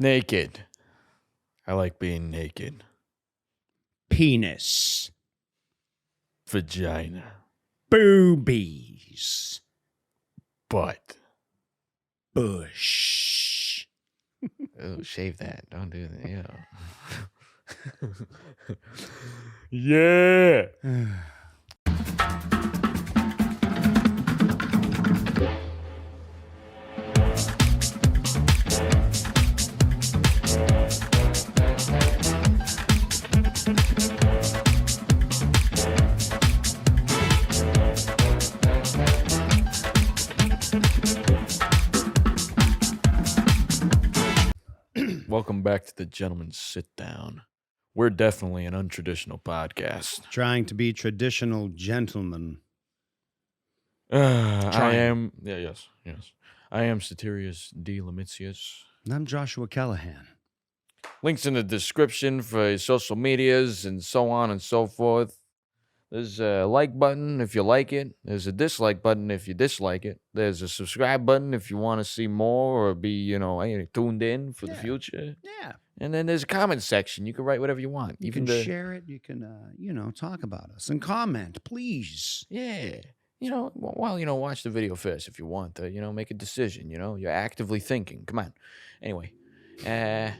Naked. I like being naked. Penis. Vagina. Boobies. Butt. Bush. Oh, shave that. Don't do that. Yeah. Welcome back to the Gentleman's Sit Down. We're definitely an untraditional podcast. Trying to be traditional gentlemen. I am. Yeah, yes. I am Satirius D. Lemitius. And I'm Joshua Callahan. Links in the description for social medias and so on and so forth. There's a like button if you like it. There's a dislike button if you dislike it. There's a subscribe button if you want to see more or be, tuned in for the future. Yeah. And then there's a comment section. You can write whatever you want. You can share it. You can, talk about us and comment, please. Yeah. Watch the video first if you want to, make a decision. You're actively thinking. Come on. Anyway. Yeah.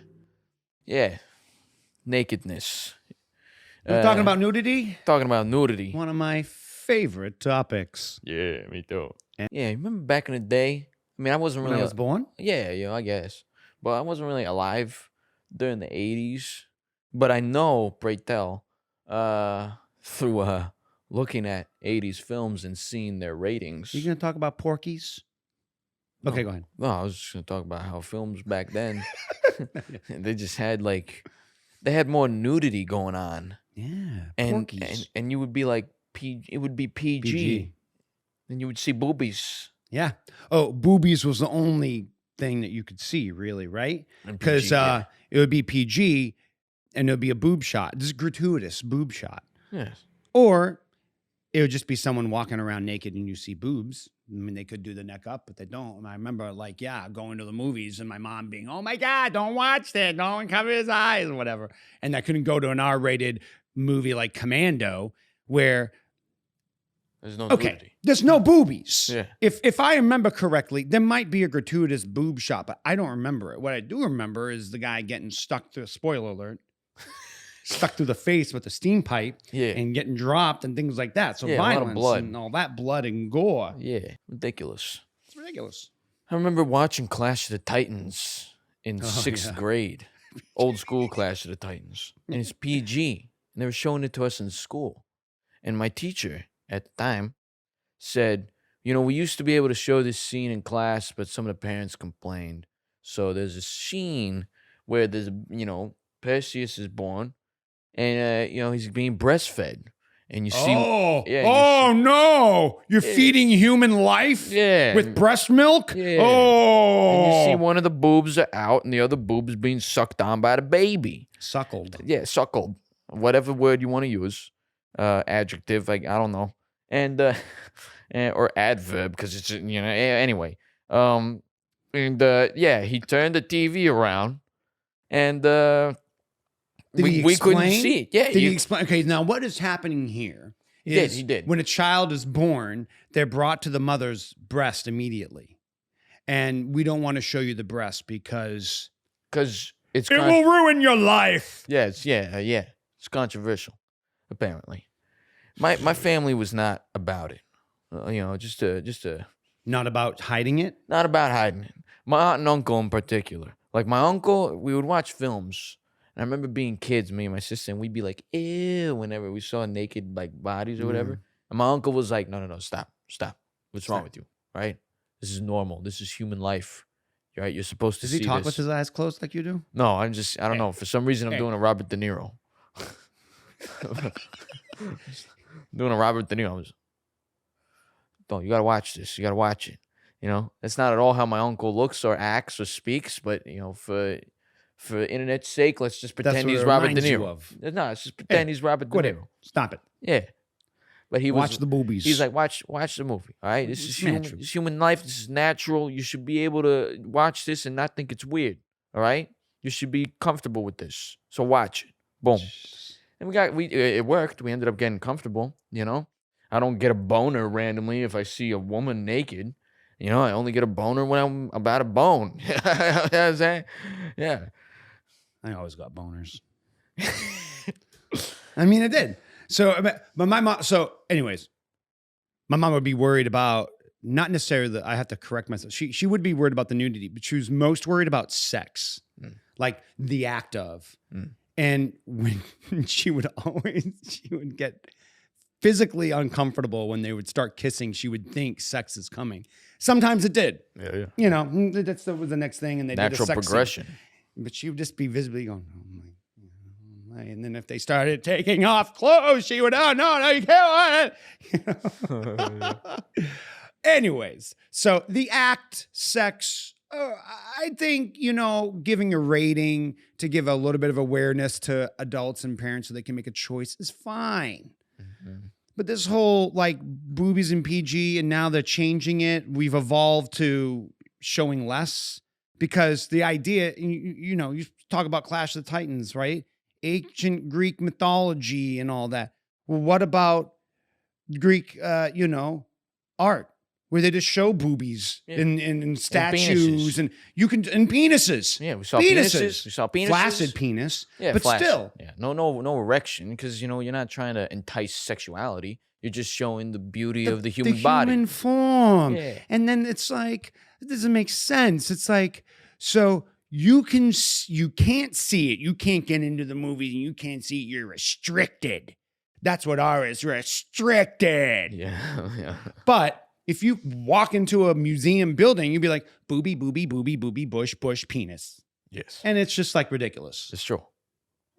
Nakedness. We're talking about nudity? Talking about nudity. One of my favorite topics. Yeah, me too. Yeah, remember back in the day? I mean, I wasn't really... When I was born? Yeah, I guess. But I wasn't really alive during the 80s. But I know, pray tell, through looking at 80s films and seeing their ratings. You going to talk about Porky's? No. Okay, go ahead. No, I was just going to talk about how films back then, they just had they had more nudity going on. Yeah, Porky's. And you would be like, it would be PG. And you would see boobies. Yeah. Oh, boobies was the only thing that you could see, really, right? Because it would be PG and it would be a boob shot. This is gratuitous boob shot. Yes. Or it would just be someone walking around naked and you see boobs. I mean, they could do the neck up, but they don't. And I remember, going to the movies and my mom being, oh, my God, don't watch that. Don't cover his eyes or whatever. And I couldn't go to an R-rated movie like Commando where... There's no nudity. There's no boobies. Yeah. If I remember correctly, there might be a gratuitous boob shot, but I don't remember it. What I do remember is the guy getting stuck through, spoiler alert, stuck through the face with a steam pipe and getting dropped and things like that. So violence, a lot of blood. And all that blood and gore. Yeah, ridiculous. It's ridiculous. I remember watching Clash of the Titans in sixth grade. Old school Clash of the Titans. And it's PG. And they were showing it to us in school. And my teacher at the time said, we used to be able to show this scene in class, but some of the parents complained. So there's a scene where there's, Perseus is born and, he's being breastfed. And you see... no! You're feeding human life with breast milk? Yeah. Oh! And you see one of the boobs are out and the other boob's being sucked on by the baby. Suckled. Yeah, suckled. Whatever word you want to use. Adjective, I don't know. And or adverb, because it's, anyway. He turned the TV around and we couldn't see it. Yeah. Did he explain? Okay, now what is happening here is he did. When a child is born, they're brought to the mother's breast immediately. And we don't want to show you the breast because it will ruin your life. Yes, yeah. It's controversial, apparently. My family was not about it. Just not about hiding it? Not about hiding it. My aunt and uncle in particular. Like my uncle, we would watch films. And I remember being kids, me and my sister, and we'd be like, ew, whenever we saw naked bodies or whatever. And my uncle was like, no, stop. What's wrong with you? Right? This is normal. This is human life. Right? You're supposed to see this. Does he talk with his eyes closed like you do? No, I don't know. For some reason, I'm doing a Robert De Niro. Doing a Robert De Niro. You gotta watch this. You gotta watch it. That's not at all how my uncle looks or acts or speaks, but for internet's sake, let's just pretend he's Robert De Niro. No, let's just pretend he's Robert De Niro. Stop it. Yeah. But watch the boobies. He's like, watch the movie. All right, this is human life. This is natural. You should be able to watch this and not think it's weird. All right. You should be comfortable with this. So watch it. Boom. And it worked. We ended up getting comfortable, you know. I don't get a boner randomly if I see a woman naked. You know, I only get a boner when I'm about a bone. You know what I'm saying? Yeah. I always got boners. I mean, I did. So, but my mom, so anyways, my mom would be worried about, not necessarily that I have to correct myself. She would be worried about the nudity, but she was most worried about sex, like the act of. And when she would get physically uncomfortable when they would start kissing, she would think sex is coming. Sometimes it did. Yeah. You know, that was the next thing. And they Natural did a sex progression. scene. But she would just be visibly going, oh my. And then if they started taking off clothes, she would, oh, no, you can't want it. Anyways, so the act, sex, I think, you know, giving a rating to give a little bit of awareness to adults and parents so they can make a choice is fine. But this whole like boobies and PG, and now they're changing it. We've evolved to showing less, because the idea, you know, you talk about Clash of the Titans, right? Ancient Greek mythology and all that. Well, what about Greek, you know, art, where they just show boobies and statues and you can, and penises. Yeah, we saw penises. We saw penises. Flaccid penis. Yeah, but flaccid. still. Yeah, no erection, because, you know, you're not trying to entice sexuality. You're just showing the beauty of the human body. The human form. Yeah. And then it's like, it doesn't make sense. It's like, so you can't see it. You can't get into the movies and you can't see it. You're restricted. That's what R is, restricted. Yeah. But if you walk into a museum building, you'd be like, booby, booby, booby, booby, bush, bush, penis. Yes. And it's just like ridiculous. It's true.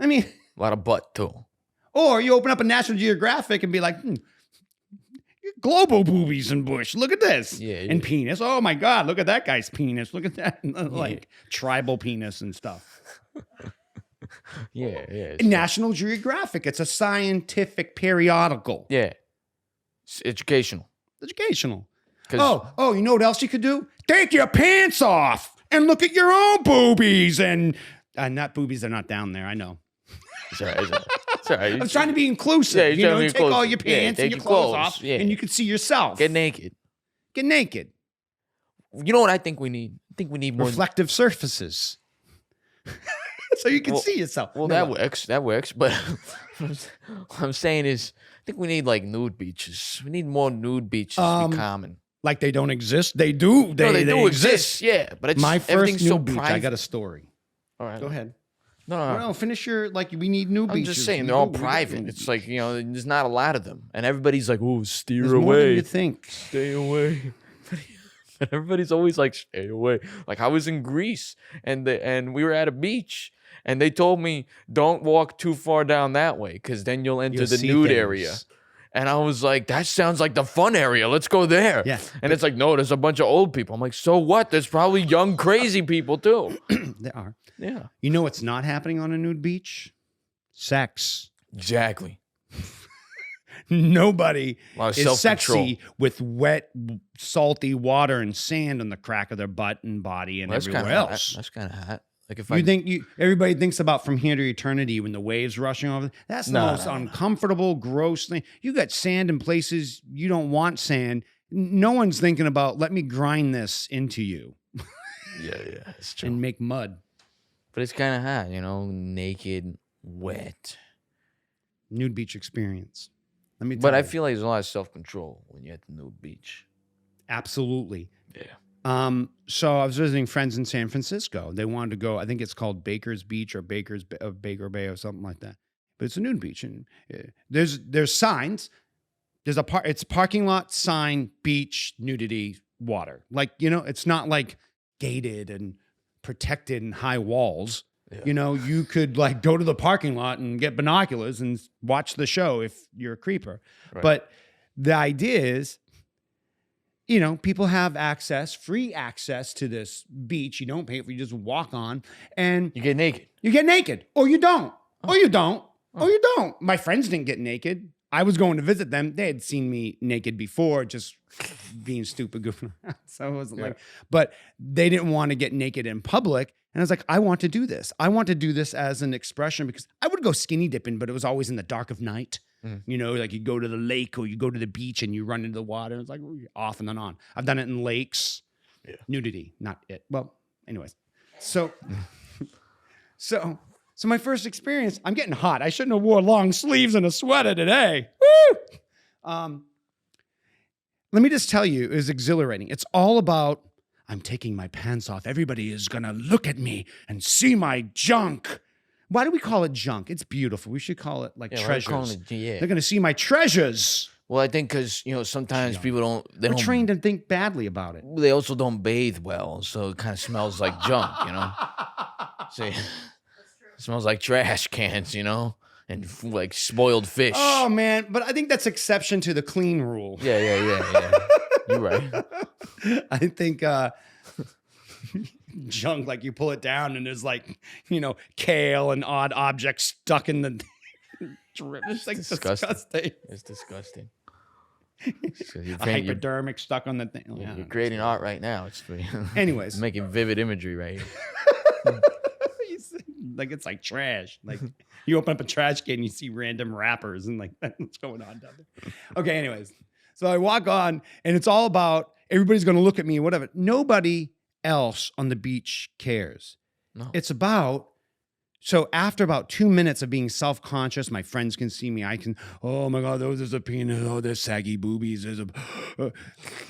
I mean, a lot of butt too. Or you open up a National Geographic and be like, global boobies and bush. Look at this. Yeah. And penis. Oh my God, look at that guy's penis. Look at that. Like tribal penis and stuff. Yeah. National Geographic. It's a scientific periodical. Yeah. It's educational. Oh, you know what else you could do? Take your pants off and look at your own boobies. And not boobies, they're not down there. I know. It's all right. I'm trying to be inclusive. Yeah, you know, take all your pants and your clothes off, and you can see yourself. Get naked. You know what I think we need? I think we need more reflective surfaces. So you can see yourself. Well, that works. But what I'm saying is, I think we need like nude beaches. We need more nude beaches to be common. Like they don't exist? They do. They do exist. Yeah, but it's my first everything's nude so beach. private. I got a story. All right, go ahead. No. Finish your, like, we need new beaches. I'm just saying, they're all private. It's like, you know, there's not a lot of them. And everybody's like, oh, steer There's away. More than you think. Stay away. But everybody's always like, stay away. Like, I was in Greece, and we were at a beach, and they told me, don't walk too far down that way, because then you'll enter the nude area. And I was like, that sounds like the fun area. Let's go there. Yeah. And it's like, no, there's a bunch of old people. I'm like, so what? There's probably young, crazy people, too. There are. Yeah. You know what's not happening on a nude beach? Sex. Exactly. Nobody is self-control. sexy with wet, salty water and sand on the crack of their butt and body and everywhere else. That's kind of hot. Like if everybody thinks about From Here to Eternity when the waves rushing over. That's the most uncomfortable, gross thing. You got sand in places you don't want sand. No one's thinking about, let me grind this into you. Yeah, it's true. And make mud. But it's kind of hot, you know, naked, wet. Nude beach experience. Let me tell But you. I feel like there's a lot of self-control when you're at the nude beach. Absolutely. Yeah. So I was visiting friends in San Francisco. They wanted to go, I think it's called Baker's Beach or Baker Bay or something like that. But it's a nude beach. And there's signs. It's parking lot, sign, beach, nudity, water. Like, you know, it's not like gated and protected and high walls. Yeah. You know, you could like go to the parking lot and get binoculars and watch the show if you're a creeper. Right. But the idea is, you know, people have free access to this beach. You don't pay for it. You just walk on and you get naked. Or you don't. Or you don't. My friends didn't get naked. I was going to visit them. They had seen me naked before, just being stupid, goofing around. So it wasn't like, but they didn't want to get naked in public. And I was like, I want to do this. I want to do this as an expression because I would go skinny dipping, but it was always in the dark of night. You know, like you go to the lake or you go to the beach and you run into the water. It's like off and then on. I've done it in lakes. Yeah. Nudity, not it. Well, anyways. So my first experience, I'm getting hot. I shouldn't have wore long sleeves and a sweater today. Woo! Let me just tell you, it was exhilarating. It's all about, I'm taking my pants off. Everybody is going to look at me and see my junk. Why do we call it junk? It's beautiful. We should call it like treasures. They're going to see my treasures. Well, I think because, you know, sometimes people We're trained to think badly about it. They also don't bathe well, so it kind of smells like junk, you know? See, it smells like trash cans, you know? And like spoiled fish. Oh, man. But I think that's exception to the clean rule. Yeah. You're right. I think junk, like you pull it down and there's like, you know, kale and odd objects stuck in the drip. It's like disgusting. It's disgusting. A hypodermic stuck on the thing. You're creating art right now. It's for you. Anyways. Making vivid imagery right here. Like it's like trash. Like you open up a trash can and you see random wrappers and like what's going on down there. Okay, anyways. So I walk on and it's all about everybody's going to look at me, whatever. Nobody else on the beach cares. No. It's about, so after about 2 minutes of being self-conscious, my friends can see me. I can, oh my God, there's a penis. Oh, there's saggy boobies. There's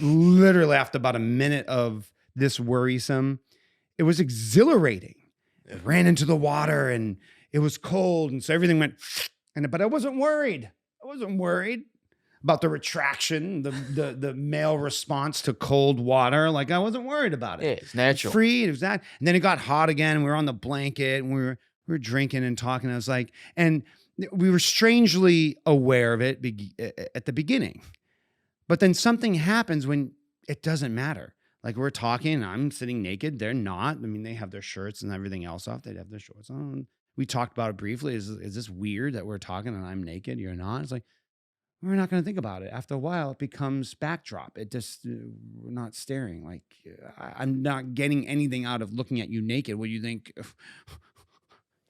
literally after about a minute of this worrisome, it was exhilarating. I ran into the water and it was cold. And so everything went, but I wasn't worried. About the retraction, the male response to cold water. Like I wasn't worried about it. Yeah, it's natural. Free, it was that. And then it got hot again. And we were on the blanket and we were drinking and talking. I was like, and we were strangely aware of it at the beginning. But then something happens when it doesn't matter. Like we're talking, I'm sitting naked. They're not. I mean, they have their shirts and everything else off. They'd have their shorts on. We talked about it briefly. Is this weird that we're talking and I'm naked? You're not? It's like, we're not going to think about it. After a while, it becomes backdrop. It just, we're not staring. Like, I'm not getting anything out of looking at you naked. What do you think?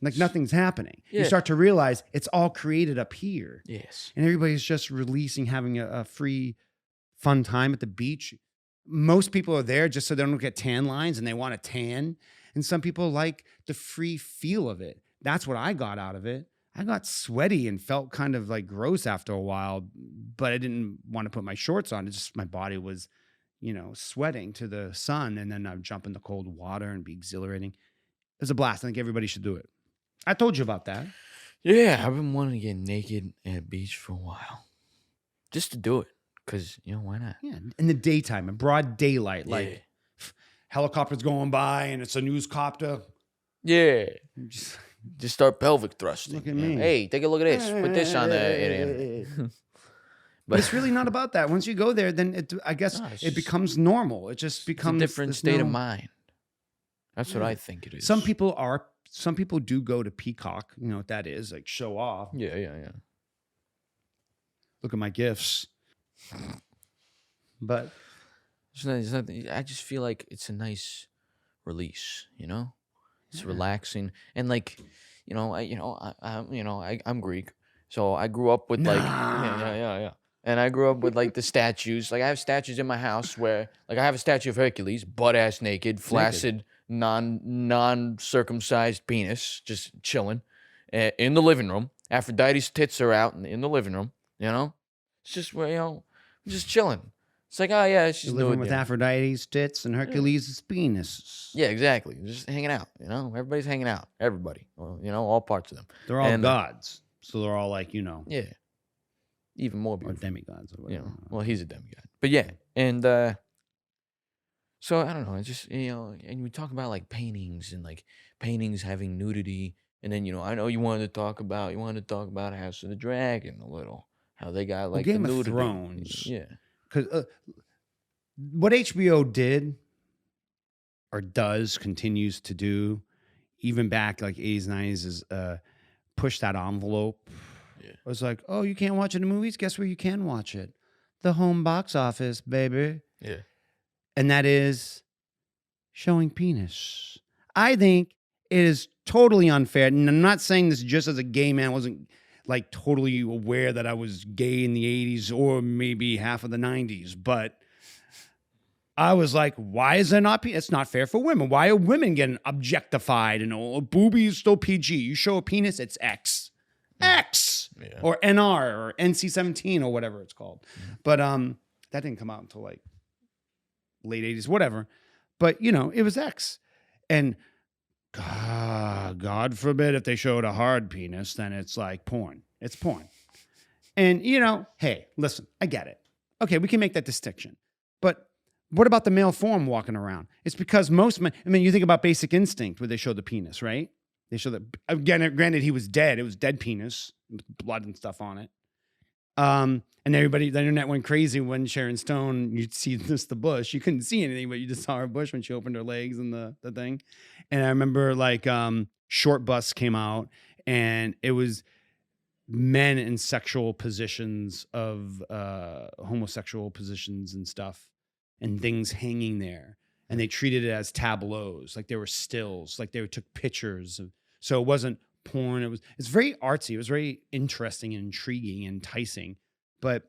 Like, nothing's happening. Yeah. You start to realize it's all created up here. Yes. And everybody's just releasing, having a free, fun time at the beach. Most people are there just so they don't get tan lines and they want a tan. And some people like the free feel of it. That's what I got out of it. I got sweaty and felt kind of like gross after a while, but I didn't want to put my shorts on. It's just my body was, you know, sweating to the sun. And then I'd jump in the cold water and be exhilarating. It was a blast. I think everybody should do it. I told you about that. Yeah, I've been wanting to get naked at a beach for a while. Just to do it. Because, you know, why not? Yeah, in the daytime, in broad daylight. Yeah. Like helicopters going by and it's a newscopter. Yeah. Just start pelvic thrusting. Look at me. Hey, take a look at this. Put this on the... But it's really not about that. Once you go there, then I guess it becomes normal. It just becomes a different state of mind. That's what I think it is. Some people do go to Peacock. You know what that is? Like show off. Yeah. Look at my gifts. But I just feel like it's a nice release, you know? It's relaxing. And like, I'm Greek. So I grew up with like yeah. And I grew up with like the statues. Like I have statues in my house where like I have a statue of Hercules, butt ass naked, flaccid, non-circumcised penis, just chilling in the living room. Aphrodite's tits are out in the living room, you know? It's just where, you know, just chilling. It's like, oh yeah, she's living with Aphrodite's tits and Hercules' penis. Yeah, exactly. Just hanging out, you know? Everybody's hanging out. Everybody. Well, you know, all parts of them. They're all gods. So they're all like, you know. Yeah. Even more beautiful. Or demigods or whatever. You know, well, he's a demigod. But yeah. And so I don't know. It's just, you know, and we talk about like paintings and like paintings having nudity. And then, you know, I know you wanted to talk about House of the Dragon a little. How they got like Game the of Thrones. Yeah. Because what HBO did or does, continues to do, even back like 80s, 90s, is push that envelope. Yeah. It was like, oh, you can't watch it in movies? Guess where you can watch it? The home box office, baby. Yeah. And that is showing penis. I think it is totally unfair. And I'm not saying this just as a gay man. I wasn't like totally aware that I was gay in the 80s or maybe half of the 90s. But I was like, why is there not? It's not fair for women. Why are women getting objectified? And oh, booby is still PG. You show a penis, it's X. X. Yeah. Or NR or NC-17 or whatever it's called. But that didn't come out until like late 80s, whatever. But, it was X. And God forbid if they showed a hard penis, then it's like porn. It's porn. And, hey, listen, I get it. Okay, we can make that distinction. But what about the male form walking around? It's because most men, you think about Basic Instinct where they show the penis, right? They show that, again, granted, he was dead. It was dead penis, with blood and stuff on it. And everybody, the internet went crazy when Sharon Stone, you'd see the bush. You couldn't see anything, but you just saw her bush when she opened her legs and the thing. And I remember Short Bus came out and it was men in sexual positions of homosexual positions and stuff and things hanging there. And they treated it as tableaus, like they were stills, like they took pictures. So it wasn't porn. It's very artsy. It was very interesting and intriguing and enticing. But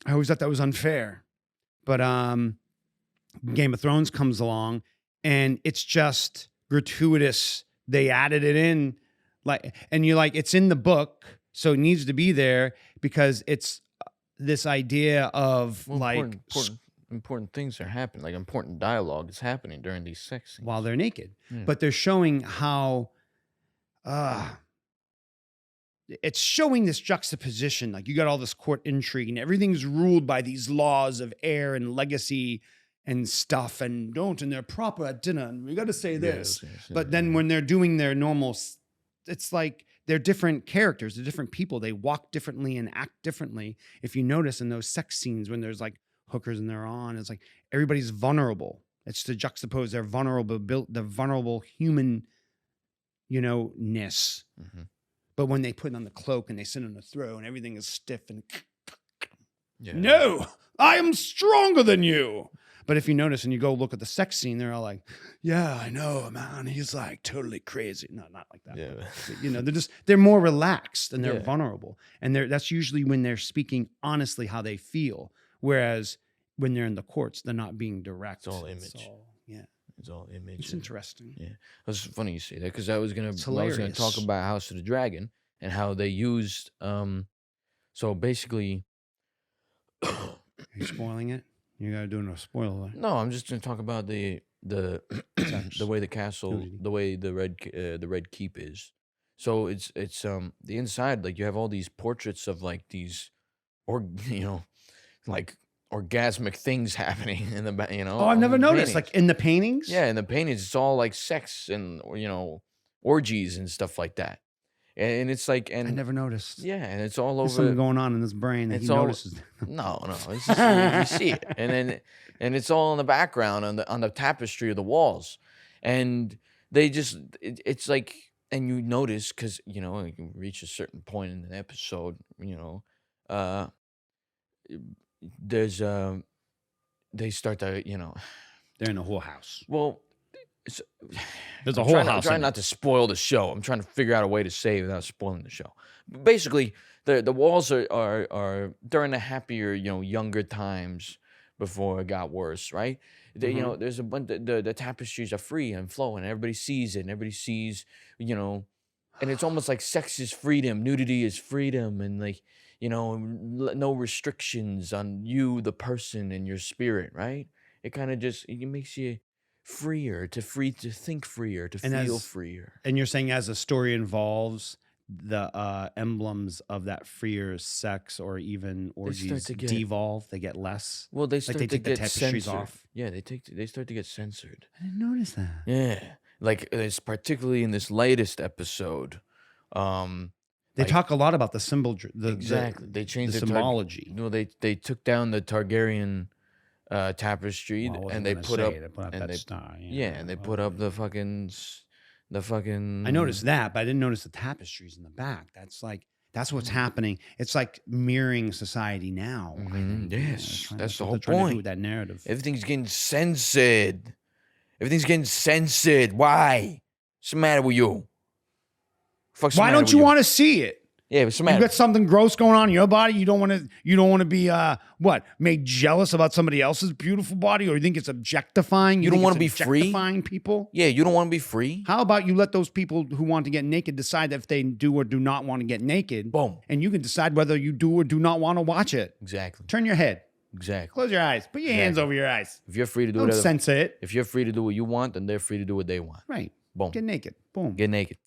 I always thought that was unfair. But Game of Thrones comes along and it's just gratuitous. They added it in and you're like, it's in the book, so it needs to be there because it's this idea of important things are happening, like important dialogue is happening during these sex scenes while they're naked. But they're showing how it's showing this juxtaposition. Like you got all this court intrigue and everything's ruled by these laws of heir and legacy and stuff and they're proper at dinner and we got to say this. Yes, but then when they're doing their normal, it's like they're different characters, they're different people. They walk differently and act differently. If you notice in those sex scenes when there's like hookers and they're on, it's like everybody's vulnerable. It's to juxtapose their vulnerable human, ness. Mm-hmm. But when they put on the cloak and they sit on the throne, everything is stiff and no, I am stronger than you. But if you notice and you go look at the sex scene, they're all like, yeah, I know, man. He's like totally crazy. No, not like that. Yeah. But, they're more relaxed and they're vulnerable. And that's usually when they're speaking honestly how they feel. Whereas when they're in the courts, they're not being direct. It's all image. It's all image. It's interesting. Yeah. It's funny you say that because I was gonna talk about House of the Dragon and how they used so basically Are you spoiling it? You gotta do no spoiler. No, I'm just gonna talk about the the way the castle, the way the red keep is. So it's the inside, like you have all these portraits of like these like orgasmic things happening in the Oh, I've never noticed. Paintings. Like in the paintings? Yeah, in the paintings, it's all like sex and orgies and stuff like that. And it's like, and I never noticed. Yeah, and it's all over. There's something going on in this brain that he notices. No, it's just, you see it, and it's all in the background on the tapestry of the walls, and they just it's like, and you notice because you can reach a certain point in an episode, there's they start to they're in a whole house. Well. There's a whole house. I'm trying not to spoil the show. I'm trying to figure out a way to say without spoiling the show. But basically, the walls are during the happier, younger times before it got worse, right? There's a bunch. The tapestries are free and flowing. And everybody sees it. And everybody sees, and it's almost like sex is freedom, nudity is freedom, and like no restrictions on you, the person, and your spirit, right? It kind of it makes you freer, to think freer, to feel freer. And you're saying as the story involves, the emblems of that freer sex or even orgies devolve, they get less. Well, they start like they to take the get tapestries censored. off. Yeah, they start to get censored. I didn't notice that. Yeah, like it's particularly in this latest episode. They talk a lot about the symbol. Exactly, they changed the symbology. They took down the Targaryen tapestry and they put up that star. And they put up the fucking. I noticed that, but I didn't notice the tapestries in the back. That's what's happening. It's like mirroring society now. Mm-hmm. Yes, that's the whole trying to point. do with that narrative. Everything's getting censored. Why? What's the matter with you? Fuck's the Why matter don't with you want to see it? Yeah, what's the You matter? got something gross going on in your body. You don't want to be made jealous about somebody else's beautiful body, or you think it's objectifying. You don't want wanna be free? Objectifying people. Yeah, you don't want to be free? How about you let those people who want to get naked decide if they do or do not want to get naked? Boom. And you can decide whether you do or do not want to watch it. Exactly. Turn your head. Exactly. Close your eyes. Put your hands over your eyes. If you're free to do Don't whatever, censor it. if you're free to do what you want, then they're free to do what they want. Right. Boom. Get naked. Boom. Get naked.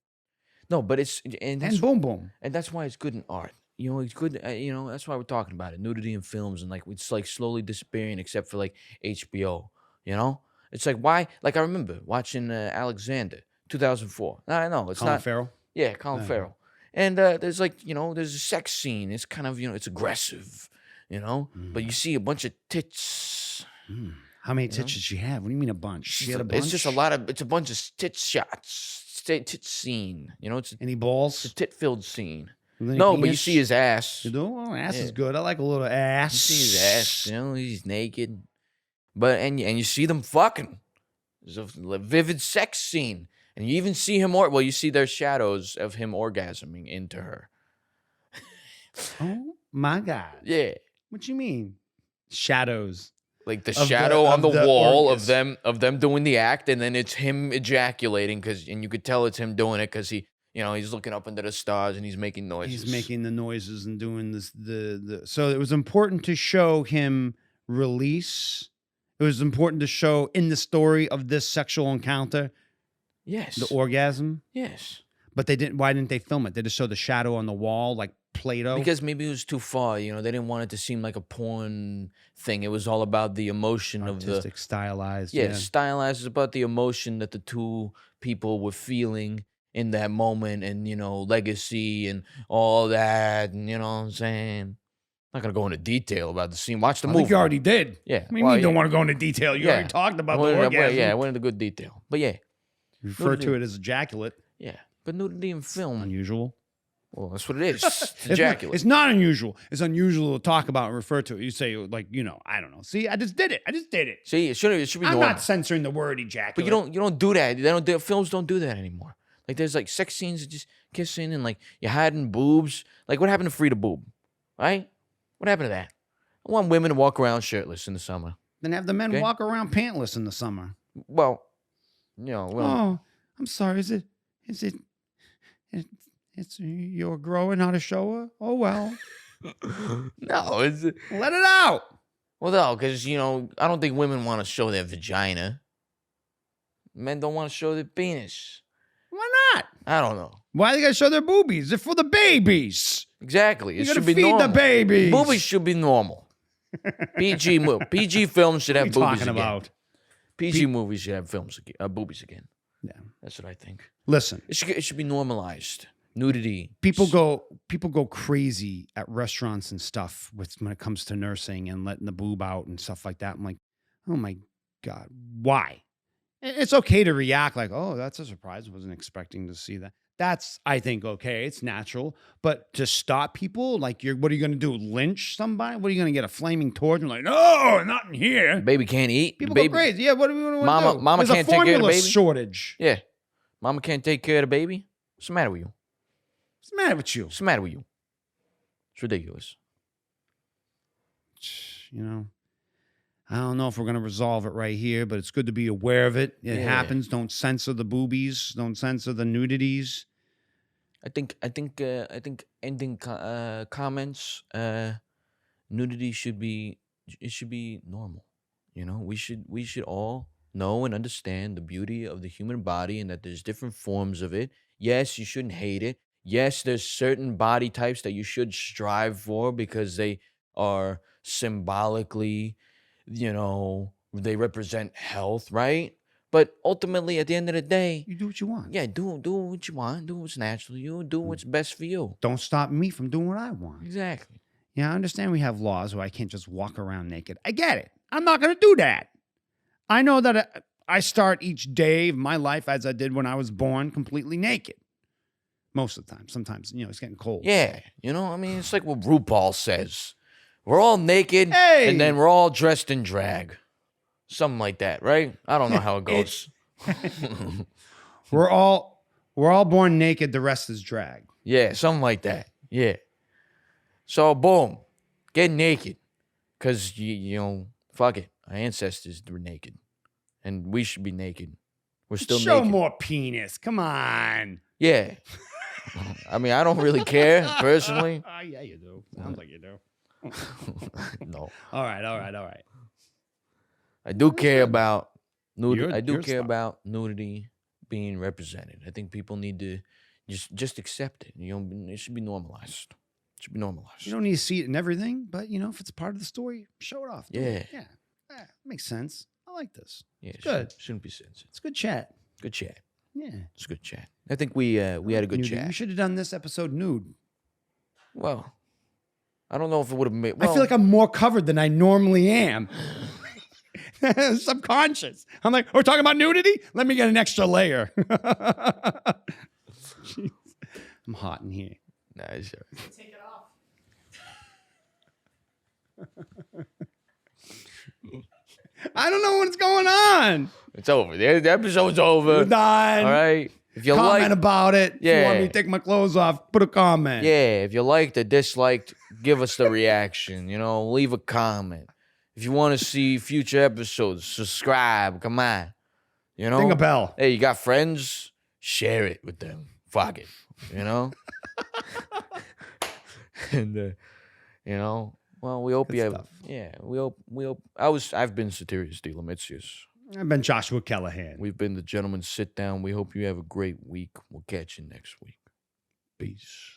No, but it's And boom, boom. and that's why it's good in art. You know, it's good. That's why we're talking about it. Nudity in films, and like it's like slowly disappearing, except for like HBO. You know, it's like why? Like I remember watching Alexander, 2004. I know it's Colin not. Farrell. Yeah, Colin Farrell. And there's like there's a sex scene. It's kind of it's aggressive. But you see a bunch of tits. How many tits did she have? What do you mean a bunch? She had a bunch? It's just a lot of. It's a bunch of tit shots. Tit scene. It's Any balls? a tit-filled scene. Any No, but you penis? see his ass. You do? Oh, ass Yeah. is good. I like a little ass. You see his ass. He's naked. But and you see them fucking. There's a vivid sex scene, and you even see him you see their shadows of him orgasming into her. Oh my God. Yeah. What you mean? Shadows. Like the Of the- shadow on of the the wall orgas. of them doing the act, and then it's him ejaculating and you could tell it's him doing it because he's looking up into the stars and he's making noises. He's making the noises and doing this. So it was important to show him release. It was important to show in the story of this sexual encounter yes, the orgasm. yes. But they didn't. Why didn't they film it? They just showed the shadow on the wall, like Play-Doh. Because maybe it was too far. They didn't want it to seem like a porn thing. It was all about the emotion artistic, stylized. yeah, stylized. It's about the emotion that the two people were feeling in that moment, and legacy and all that. And you know what I'm saying? I'm not gonna go into detail about the scene. Watch the I movie. think you already did. Yeah. I mean, you don't want to go into detail. You Yeah. already talked about I the went, orgasm. I went into good detail. But yeah, Refer to it as ejaculate. yeah. But nudity in film, Unusual. well, that's what it is. It's ejaculate. It's not unusual. It's unusual to talk about and refer to it. You say, like, I don't know. See, I just did it. See, it should be I'm normal. not censoring the word ejaculate. But you don't do that. Films don't do that anymore. Like there's like sex scenes of just kissing and like you're hiding boobs. Like what happened to Free to Boob? Right? What happened to that? I want women to walk around shirtless in the summer. Then have the men Okay. walk around pantless in the summer. Well, Oh, I'm sorry. Is it, it's you're growing, not a shower? Oh, well. no, it's Let it out. well no, because I don't think women want to show their vagina. Men don't want to show their penis. Why not? I don't know. Why they got to show their boobies? They're for the babies. Exactly. You It got to should be feed normal. the babies. Movies should be normal. PG films should What are have you boobies talking again. about? PG movies should have boobies again. Yeah. That's what I think. Listen. It should be normalized. Nudity. People go crazy at restaurants and stuff when it comes to nursing and letting the boob out and stuff like that. I'm like, oh my God, why? It's okay to react like, oh, that's a surprise. I wasn't expecting to see that. That's, I think, okay. It's natural. But to stop people, like, what are you going to do? Lynch somebody? What are you going to get, a flaming torch? And like, no, not in here. Baby can't eat. People baby, go crazy. Yeah, what do we want to Mama- do? mama There's can't a take care of the formula baby? shortage. Yeah. Mama can't take care of the baby. What's the matter with you? What's the matter with you? What's the matter with you? It's ridiculous. I don't know if we're going to resolve it right here, but it's good to be aware of it. It Yeah. happens. Don't censor the boobies. Don't censor the nudities. I think ending comments. Nudity should be normal. We should all know and understand the beauty of the human body and that there's different forms of it. Yes, you shouldn't hate it. Yes, there's certain body types that you should strive for because they are symbolically, they represent health, right? But ultimately, at the end of the day, You do what you want. yeah, do what you want. Do what's natural to you. Do what's best for you. Don't stop me from doing what I want. Exactly. Yeah, I understand we have laws where I can't just walk around naked. I get it. I'm not going to do that. I know that I start each day of my life as I did when I was born, completely naked. Most of the time. Sometimes, it's getting cold. Yeah, it's like what RuPaul says. We're all naked, Hey! and then we're all dressed in drag. Something like that, right? I don't know how it goes. We're all born naked. The rest is drag. Yeah, something like that. Yeah. So boom, get naked, cause you know, fuck it. Our ancestors were naked, and we should be naked. We're still Show naked. more penis. Come on. Yeah. I mean, I don't really care personally. Yeah, you do. Sounds like you do. No. All right. I do care about nudity. You're- I do you're care smart. about nudity being represented. I think people need to just accept it. You know, it should be normalized. It should be normalized. You don't need to see it in everything, but you know, if it's part of the story, show it off. Do it. Yeah. Yeah. Makes sense. I like this. Yeah, It's good. Shouldn't be sensitive. It's good chat. Good chat. Yeah. It's good chat. I think we had a good Nudity. chat. We should have done this episode nude. Well, I don't know if it would have made. I Well, feel like I'm more covered than I normally am. Subconscious. I'm like, we're talking about nudity? Let me get an extra layer. Jeez. I'm hot in here. Nah, it's all right. Take it off. I don't know what's going on. It's over. The episode's over. We're done. All right. If you Comment like, about it. If you want me Yeah. to take my clothes off, put a comment. yeah, if you liked or disliked, give us the reaction. You know, leave a comment. If you want to see future episodes, subscribe. Come on. You know, Ding a bell. Hey, you got friends? Share it with them. Fuck it. You know. And you know, well, we hope Good you have. stuff. Yeah, we hope. I've been Satirius Delamitius. I've been Joshua Callahan. We've been the Gentleman Sit Down. We hope you have a great week. We'll catch you next week. Peace.